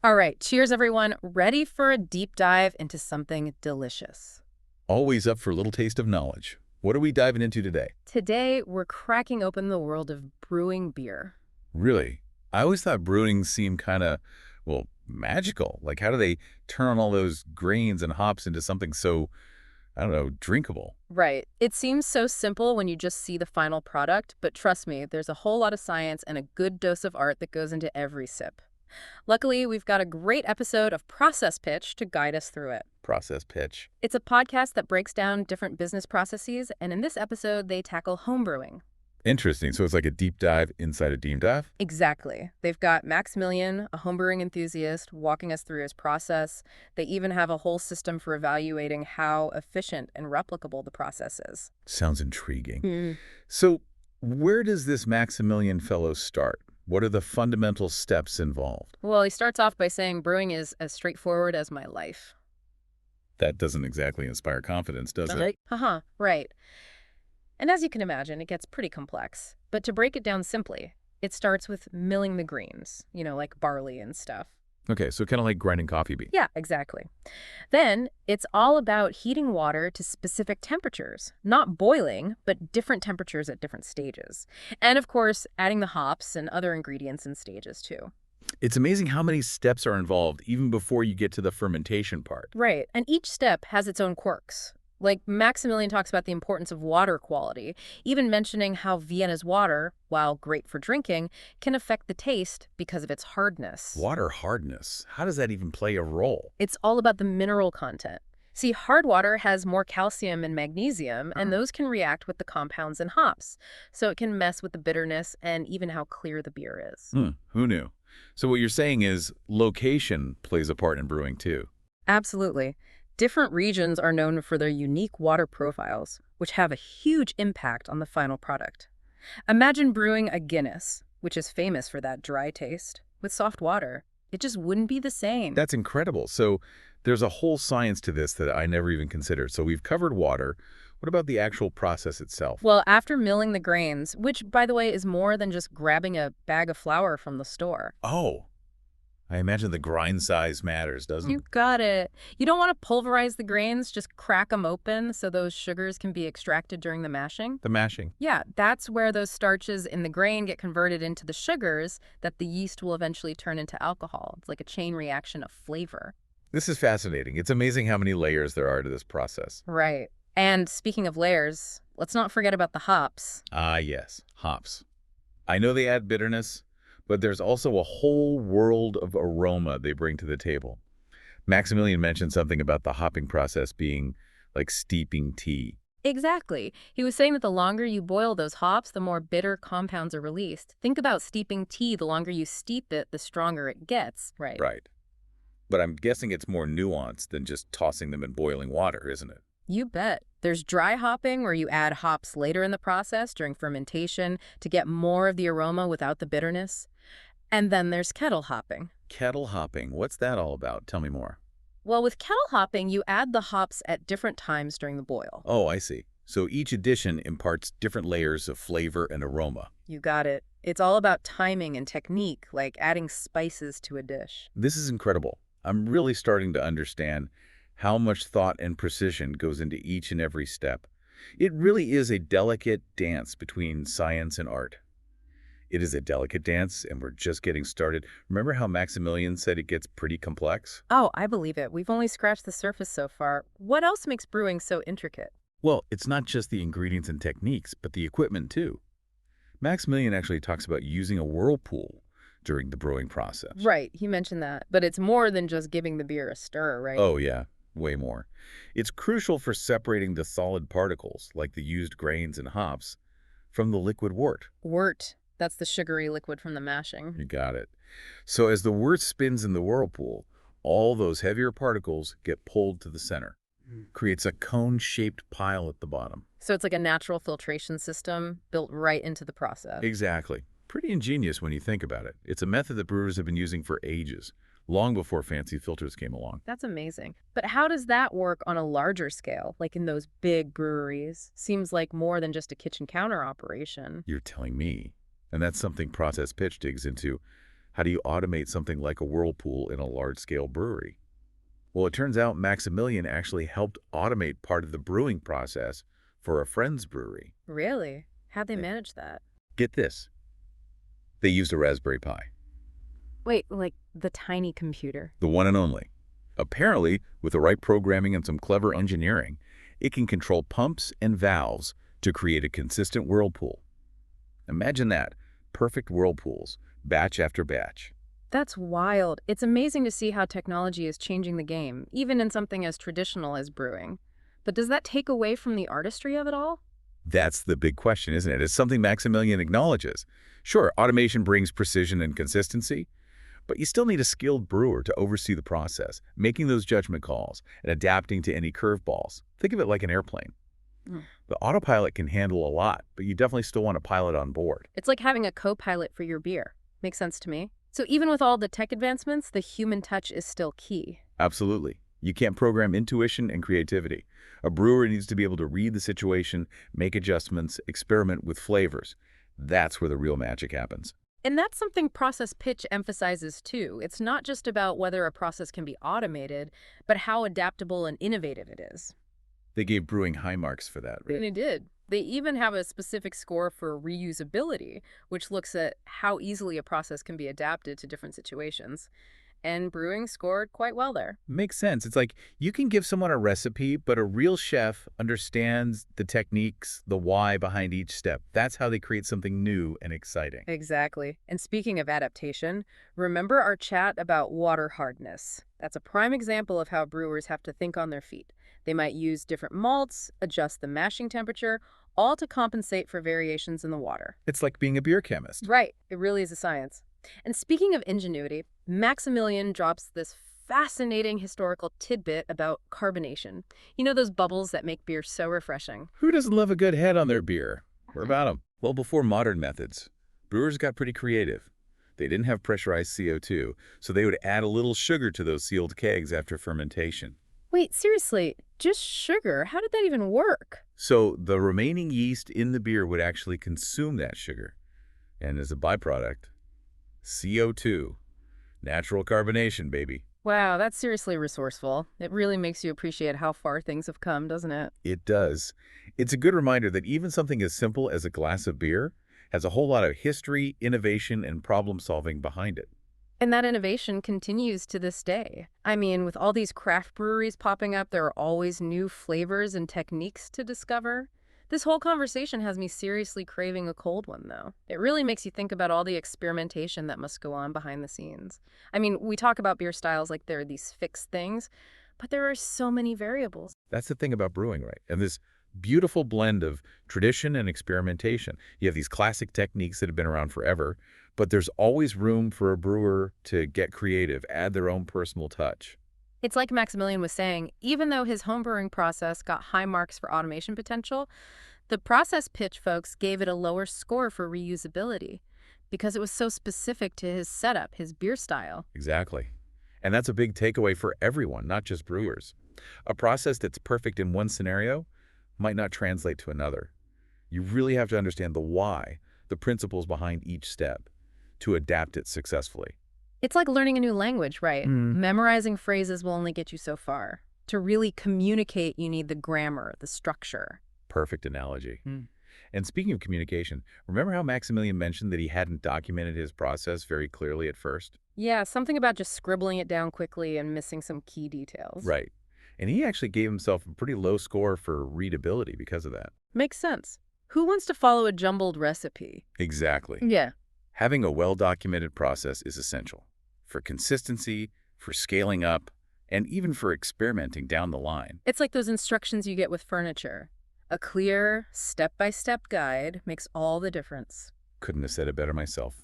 All right, cheers everyone. Ready for a deep dive into something delicious. Always up for a little taste of knowledge. What are we diving into today? Today, we're cracking open the world of brewing beer. Really? I always thought brewing seemed kind of, well, magical. Like, how do they turn all those grains and hops into something so, I don't know, drinkable? Right. It seems so simple when you just see the final product, but trust me, there's a whole lot of science and a good dose of art that goes into every sip. Luckily, we've got a great episode of Process Pitch to guide us through it. Process pitch. It's a podcast that breaks down different business processes, and in this episode, they tackle homebrewing. Interesting. So it's like a deep dive inside a deep dive? Exactly. They've got Maximilian, a homebrewing enthusiast, walking us through his process. They even have a whole system for evaluating how efficient and replicable the process is. Sounds intriguing. Hmm. So where does this Maximilian fellow start? What are the fundamental steps involved? Well, he starts off by saying brewing is as straightforward as my life. That doesn't exactly inspire confidence, does it? Right. Haha, right. And as you can imagine, it gets pretty complex. But to break it down simply, it starts with milling the greens, like barley and stuff. Okay, so kind of like grinding coffee beans. Yeah, exactly. Then it's all about heating water to specific temperatures, not boiling, but different temperatures at different stages. And of course, adding the hops and other ingredients in stages too. It's amazing how many steps are involved even before you get to the fermentation part. Right. And each step has its own quirks. Like Maximilian talks about the importance of water quality, even mentioning how Vienna's water, while great for drinking, can affect the taste because of its hardness. Water hardness, how does that even play a role? It's all about the mineral content. See, hard water has more calcium and magnesium, and those can react with the compounds in hops. So it can mess with the bitterness and even how clear the beer is. Who knew? So what you're saying is location plays a part in brewing too. Absolutely. Different regions are known for their unique water profiles, which have a huge impact on the final product. Imagine brewing a Guinness, which is famous for that dry taste, with soft water. It just wouldn't be the same. That's incredible. So there's a whole science to this that I never even considered. So we've covered water. What about the actual process itself? Well, after milling the grains, which, by the way, is more than just grabbing a bag of flour from the store. Oh, I imagine the grind size matters, doesn't You it? got it. You don't want to pulverize the grains, just crack them open so those sugars can be extracted during the mashing. The mashing. Yeah, that's where those starches in the grain get converted into the sugars that the yeast will eventually turn into alcohol. It's like a chain reaction of flavor. This is fascinating. It's amazing how many layers there are to this process. Right. And speaking of layers, let's not forget about the hops. Ah, yes, hops. I know they add bitterness, but there's also a whole world of aroma they bring to the table. Maximilian mentioned something about the hopping process being like steeping tea. Exactly. He was saying that the longer you boil those hops, the more bitter compounds are released. Think about steeping tea. The longer you steep it, the stronger it gets, right? Right. But I'm guessing it's more nuanced than just tossing them in boiling water, isn't it? You bet. There's dry hopping, where you add hops later in the process during fermentation to get more of the aroma without the bitterness. And then there's kettle hopping. Kettle hopping, what's that all about? Tell me more. Well, with kettle hopping, you add the hops at different times during the boil. Oh, I see. So each addition imparts different layers of flavor and aroma. You got it. It's all about timing and technique, like adding spices to a dish. This is incredible. I'm really starting to understand how much thought and precision goes into each and every step. It really is a delicate dance between science and art. It is a delicate dance, and we're just getting started. Remember how Maximilian said it gets pretty complex? Oh, I believe it. We've only scratched the surface so far. What else makes brewing so intricate? Well, it's not just the ingredients and techniques, but the equipment too. Maximilian actually talks about using a whirlpool during the brewing process. Right, he mentioned that. But it's more than just giving the beer a stir, right? Oh, yeah, way more. It's crucial for separating the solid particles, like the used grains and hops, from the liquid wort. Wort. That's the sugary liquid from the mashing. You got it. So as the wort spins in the whirlpool, all those heavier particles get pulled to the center. Creates a cone-shaped pile at the bottom. So it's like a natural filtration system built right into the process. Exactly. Pretty ingenious when you think about it. It's a method that brewers have been using for ages, long before fancy filters came along. That's amazing. But how does that work on a larger scale, like in those big breweries? Seems like more than just a kitchen counter operation. You're telling me. And that's something Process Pitch digs into. How do you automate something like a whirlpool in a large-scale brewery? Well, it turns out Maximilian actually helped automate part of the brewing process for a friend's brewery. Really? How'd they Eh, manage that? Get this, they used a Raspberry Pi, Wait, like the tiny computer. the one and only. Apparently, with the right programming and some clever engineering, it can control pumps and valves to create a consistent whirlpool. Imagine that, perfect whirlpools, batch after batch. That's wild. It's amazing to see how technology is changing the game, even in something as traditional as brewing. But does that take away from the artistry of it all? That's the big question, isn't it? It's something Maximilian acknowledges. Sure, automation brings precision and consistency, but you still need a skilled brewer to oversee the process, making those judgment calls and adapting to any curveballs. Think of it like an airplane. Mm. The autopilot can handle a lot, but you definitely still want a pilot on board. It's like having a co-pilot for your beer. Makes sense to me. So even with all the tech advancements, the human touch is still key. Absolutely. You can't program intuition and creativity. A brewer needs to be able to read the situation, make adjustments, experiment with flavors. That's where the real magic happens. And that's something Process Pitch emphasizes too. It's not just about whether a process can be automated, but how adaptable and innovative it is. They gave brewing high marks for that, And right? they did. They even have a specific score for reusability, which looks at how easily a process can be adapted to different situations. And brewing scored quite well there. Makes sense. It's like you can give someone a recipe, but a real chef understands the techniques, the why behind each step. That's how they create something new and exciting. Exactly. And speaking of adaptation, remember our chat about water hardness. That's a prime example of how brewers have to think on their feet. They might use different malts, adjust the mashing temperature, all to compensate for variations in the water. It's like being a beer chemist. Right. It really is a science. And speaking of ingenuity, Maximilian drops this fascinating historical tidbit about carbonation. You know those bubbles that make beer so refreshing? Who doesn't love a good head on their beer? What about them? Well, before modern methods, brewers got pretty creative. They didn't have pressurized CO2, so they would add a little sugar to those sealed kegs after fermentation. Wait, seriously, just sugar? How did that even work? So the remaining yeast in the beer would actually consume that sugar. And as a byproduct, CO2. Natural carbonation, baby. Wow, that's seriously resourceful. It really makes you appreciate how far things have come, doesn't it? It does. It's a good reminder that even something as simple as a glass of beer has a whole lot of history, innovation, and problem solving behind it. And that innovation continues to this day. I mean, with all these craft breweries popping up, there are always new flavors and techniques to discover. This whole conversation has me seriously craving a cold one, though. It really makes you think about all the experimentation that must go on behind the scenes. I mean, we talk about beer styles like they're these fixed things, but there are so many variables. That's the thing about brewing, right? And this beautiful blend of tradition and experimentation. You have these classic techniques that have been around forever, but there's always room for a brewer to get creative, add their own personal touch. It's like Maximilian was saying, even though his homebrewing process got high marks for automation potential, the process pitch folks gave it a lower score for reusability because it was so specific to his setup, his beer style. Exactly. And that's a big takeaway for everyone, not just brewers. A process that's perfect in one scenario might not translate to another. You really have to understand the why, the principles behind each step, to adapt it successfully. It's like learning a new language, right? Memorizing phrases will only get you so far. To really communicate, you need the grammar, the structure. Perfect analogy. And speaking of communication, remember how Maximilian mentioned that he hadn't documented his process very clearly at first? Yeah, something about just scribbling it down quickly and missing some key details. Right. And he actually gave himself a pretty low score for readability because of that. Makes sense. Who wants to follow a jumbled recipe? Exactly. Yeah. Having a well-documented process is essential for consistency, for scaling up, and even for experimenting down the line. It's like those instructions you get with furniture. A clear, step-by-step guide makes all the difference. Couldn't have said it better myself.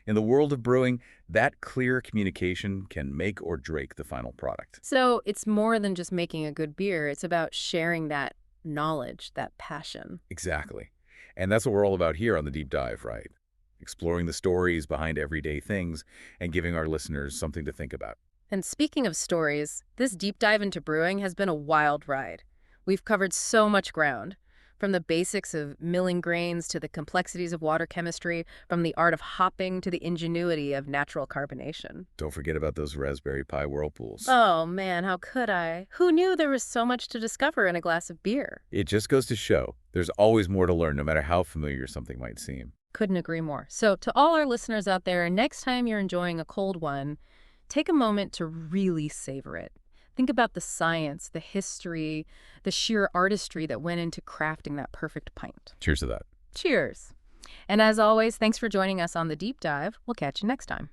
In the world of brewing, that clear communication can make or break the final product. So it's more than just making a good beer. It's about sharing that knowledge, that passion. Exactly. And that's what we're all about here on The Deep Dive, right? Exploring the stories behind everyday things and giving our listeners something to think about. And speaking of stories, this deep dive into brewing has been a wild ride. We've covered so much ground, From the basics of milling grains to the complexities of water chemistry, from the art of hopping to the ingenuity of natural carbonation. Don't forget about those Raspberry Pi whirlpools. Oh man, how could I? Who knew there was so much to discover in a glass of beer? It just goes to show there's always more to learn, no matter how familiar something might seem. Couldn't agree more. So, to all our listeners out there, next time you're enjoying a cold one, take a moment to really savor it. Think about the science, the history, the sheer artistry that went into crafting that perfect pint. Cheers to that. Cheers. And as always, thanks for joining us on the deep dive. We'll catch you next time.